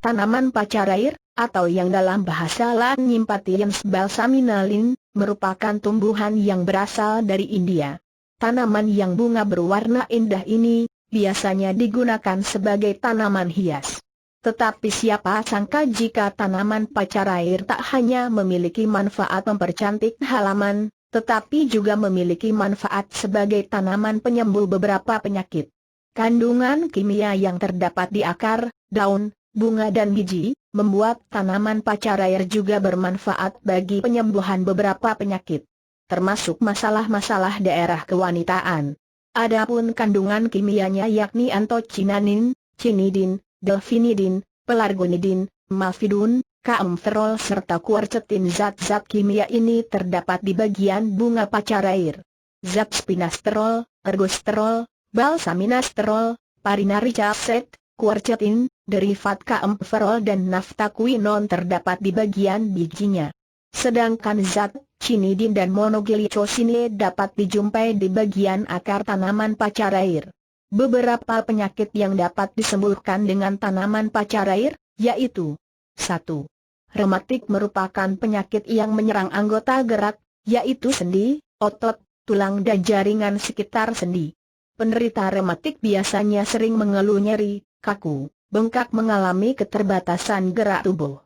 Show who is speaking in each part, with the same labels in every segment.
Speaker 1: tanaman pacar air, atau yang dalam bahasa Latin Impatiens balsamina Lin, merupakan tumbuhan yang berasal dari India. Tanaman yang bunga berwarna indah ini biasanya digunakan sebagai tanaman hias. Tetapi siapa sangka jika tanaman pacar air tak hanya memiliki manfaat mempercantik halaman, tetapi juga memiliki manfaat sebagai tanaman penyembuh beberapa penyakit. Kandungan kimia yang terdapat di akar, daun, bunga dan biji, membuat tanaman pacar air juga bermanfaat bagi penyembuhan beberapa penyakit, termasuk masalah-masalah daerah kewanitaan. Adapun kandungan kimianya yakni antocinanin, cinidin, delfinidin, pelargonidin, malvidun, kaempferol serta kuercetin. Zat-zat kimia ini terdapat di bagian bunga pacar air. Zat spinasterol, ergosterol, balsaminasterol, parinaric acid, kuercetin, derivat kaempferol dan naftaquinone terdapat di bagian bijinya. Sedangkan zat cinidin dan monoglicosinate dapat dijumpai di bagian akar tanaman pacar air. Beberapa penyakit yang dapat disembuhkan dengan tanaman pacar air, yaitu 1. Rematik merupakan penyakit yang menyerang anggota gerak, yaitu sendi, otot, tulang dan jaringan sekitar sendi. Penderita rematik biasanya sering mengeluh nyeri, kaku, bengkak, mengalami keterbatasan gerak tubuh.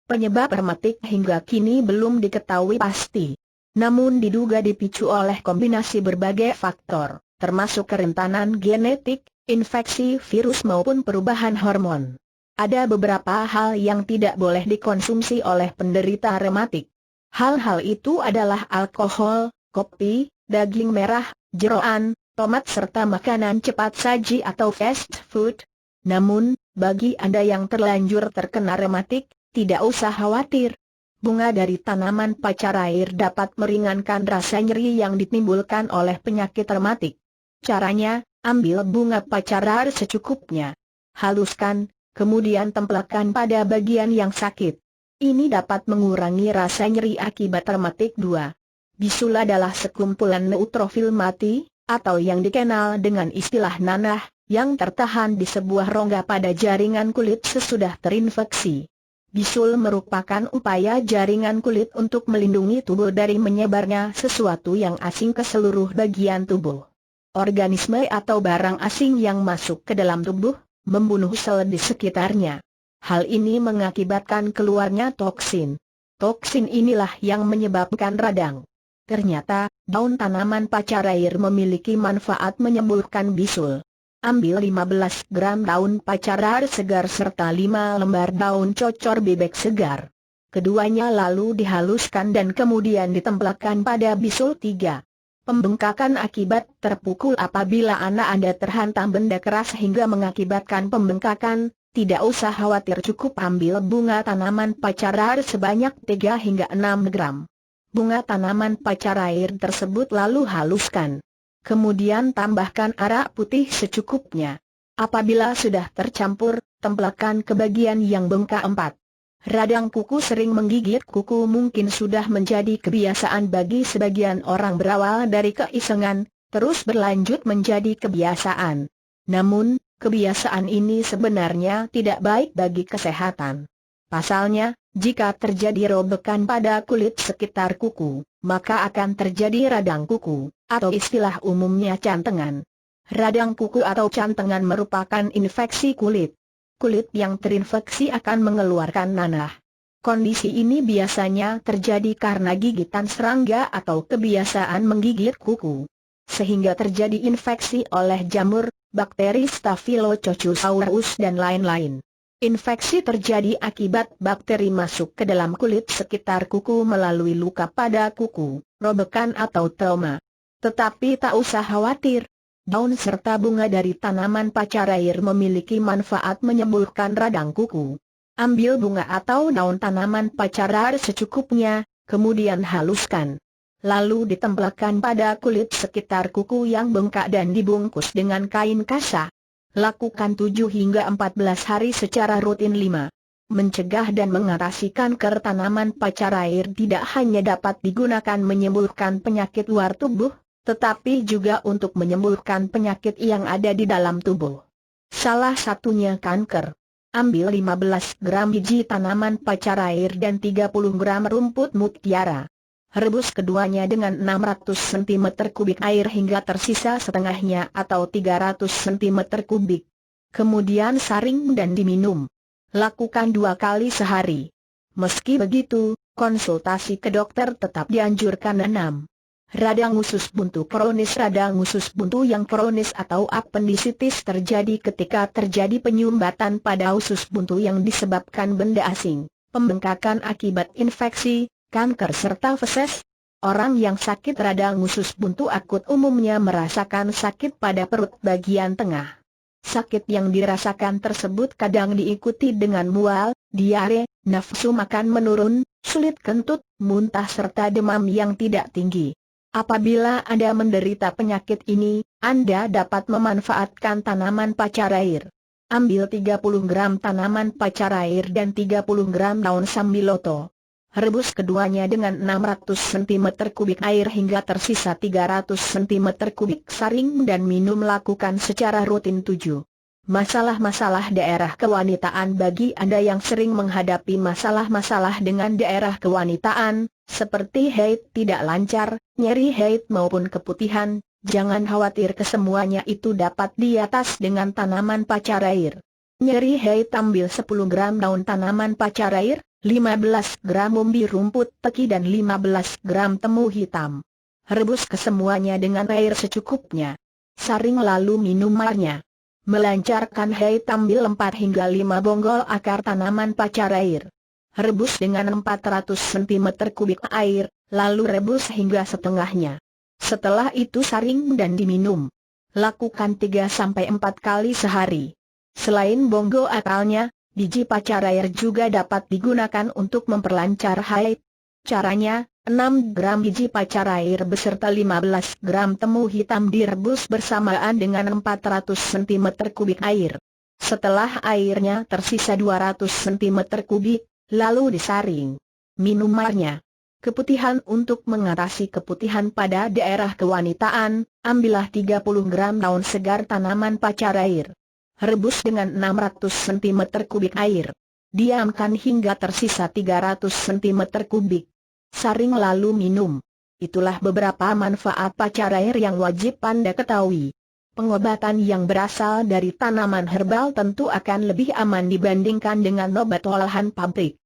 Speaker 1: Penyebab rematik hingga kini belum diketahui pasti. Namun diduga dipicu oleh kombinasi berbagai faktor, termasuk kerentanan genetik, infeksi virus maupun perubahan hormon. Ada beberapa hal yang tidak boleh dikonsumsi oleh penderita rematik. Hal-hal itu adalah alkohol, kopi, daging merah, jeroan, tomat serta makanan cepat saji atau fast food. Namun, bagi Anda yang terlanjur terkena rematik, tidak usah khawatir. Bunga dari tanaman pacar air dapat meringankan rasa nyeri yang ditimbulkan oleh penyakit rematik. Caranya, ambil bunga pacar air secukupnya. Haluskan, kemudian tempelkan pada bagian yang sakit. Ini dapat mengurangi rasa nyeri akibat rematik. 2. Bisul adalah sekumpulan neutrofil mati, atau yang dikenal dengan istilah nanah, yang tertahan di sebuah rongga pada jaringan kulit sesudah terinfeksi. Bisul merupakan upaya jaringan kulit untuk melindungi tubuh dari menyebarnya sesuatu yang asing ke seluruh bagian tubuh. Organisme atau barang asing yang masuk ke dalam tubuh, membunuh sel di sekitarnya. Hal ini mengakibatkan keluarnya toksin. Toksin inilah yang menyebabkan radang. Ternyata, daun tanaman pacar air memiliki manfaat menyembuhkan bisul. Ambil 15 gram daun pacar air segar serta 5 lembar daun cocor bebek segar. Keduanya lalu dihaluskan dan kemudian ditempelkan pada bisul. 3. Pembengkakan akibat terpukul. Apabila anak Anda terhantam benda keras hingga mengakibatkan pembengkakan, tidak usah khawatir, cukup ambil bunga tanaman pacar air sebanyak 3 hingga 6 gram. Bunga tanaman pacar air tersebut lalu haluskan. Kemudian tambahkan arak putih secukupnya. Apabila sudah tercampur, tempelkan ke bagian yang bengkak. 4. Radang kuku sering menggigit kuku mungkin sudah menjadi kebiasaan bagi sebagian orang, berawal dari keisengan, terus berlanjut menjadi kebiasaan. Namun, kebiasaan ini sebenarnya tidak baik bagi kesehatan. Pasalnya, jika terjadi robekan pada kulit sekitar kuku, maka akan terjadi radang kuku, atau istilah umumnya cantengan. Radang kuku atau cantengan merupakan infeksi kulit. Kulit yang terinfeksi akan mengeluarkan nanah. Kondisi ini biasanya terjadi karena gigitan serangga atau kebiasaan menggigit kuku, sehingga terjadi infeksi oleh jamur, bakteri Staphylococcus dan lain-lain. Infeksi terjadi akibat bakteri masuk ke dalam kulit sekitar kuku melalui luka pada kuku, robekan atau trauma. Tetapi tak usah khawatir. Daun serta bunga dari tanaman pacar air memiliki manfaat menyembuhkan radang kuku. Ambil bunga atau daun tanaman pacar air secukupnya, kemudian haluskan. Lalu ditempelkan pada kulit sekitar kuku yang bengkak dan dibungkus dengan kain kasa. Lakukan 7 hingga 14 hari secara rutin. 5. Mencegah dan mengatasi kanker. Tanaman pacar air tidak hanya dapat digunakan menyembuhkan penyakit luar tubuh, tetapi juga untuk menyembuhkan penyakit yang ada di dalam tubuh. Salah satunya kanker. Ambil 15 gram biji tanaman pacar air dan 30 gram rumput mutiara. Rebus keduanya dengan 600 cm kubik air hingga tersisa setengahnya atau 300 cm kubik. Kemudian saring dan diminum. Lakukan 2 kali sehari. Meski begitu, konsultasi ke dokter tetap dianjurkan. 6. Radang usus buntu kronis. Radang usus buntu yang kronis atau apendisitis terjadi ketika terjadi penyumbatan pada usus buntu yang disebabkan benda asing, pembengkakan akibat infeksi, kanker serta feses. Orang yang sakit radang usus buntu akut umumnya merasakan sakit pada perut bagian tengah. Sakit yang dirasakan tersebut kadang diikuti dengan mual, diare, nafsu makan menurun, sulit kentut, muntah serta demam yang tidak tinggi. Apabila Anda menderita penyakit ini, Anda dapat memanfaatkan tanaman pacar air. Ambil 30 gram tanaman pacar air dan 30 gram daun sambiloto. Rebus keduanya dengan 600 cm kubik air hingga tersisa 300 cm kubik, saring dan minum. Lakukan secara rutin. 7. Masalah-masalah daerah kewanitaan. Bagi Anda yang sering menghadapi masalah-masalah dengan daerah kewanitaan, seperti haid tidak lancar, nyeri haid maupun keputihan, jangan khawatir, kesemuanya itu dapat diatas dengan tanaman pacar air. Nyeri haid, ambil 10 gram daun tanaman pacar air, 15 gram umbi rumput teki dan 15 gram temu hitam. Rebus kesemuanya dengan air secukupnya. Saring lalu minum airnya. Melancarkan haid, ambil 4 hingga 5 bonggol akar tanaman pacar air. Rebus dengan 400 cm kubik air, lalu rebus hingga setengahnya. Setelah itu saring dan diminum. Lakukan 3-4 kali sehari. Selain bonggol akalnya, biji pacar air juga dapat digunakan untuk memperlancar haid. Caranya, 6 gram biji pacar air beserta 15 gram temu hitam direbus bersamaan dengan 400 cm kubik air. Setelah airnya tersisa 200 cm kubik, lalu disaring. Minum airnya. Keputihan. Untuk mengatasi keputihan pada daerah kewanitaan, ambillah 30 gram daun segar tanaman pacar air. Rebus dengan 600 cm kubik air. Diamkan hingga tersisa 300 cm kubik. Saring lalu minum. Itulah beberapa manfaat pacar air yang wajib Anda ketahui. Pengobatan yang berasal dari tanaman herbal tentu akan lebih aman dibandingkan dengan obat olahan pabrik.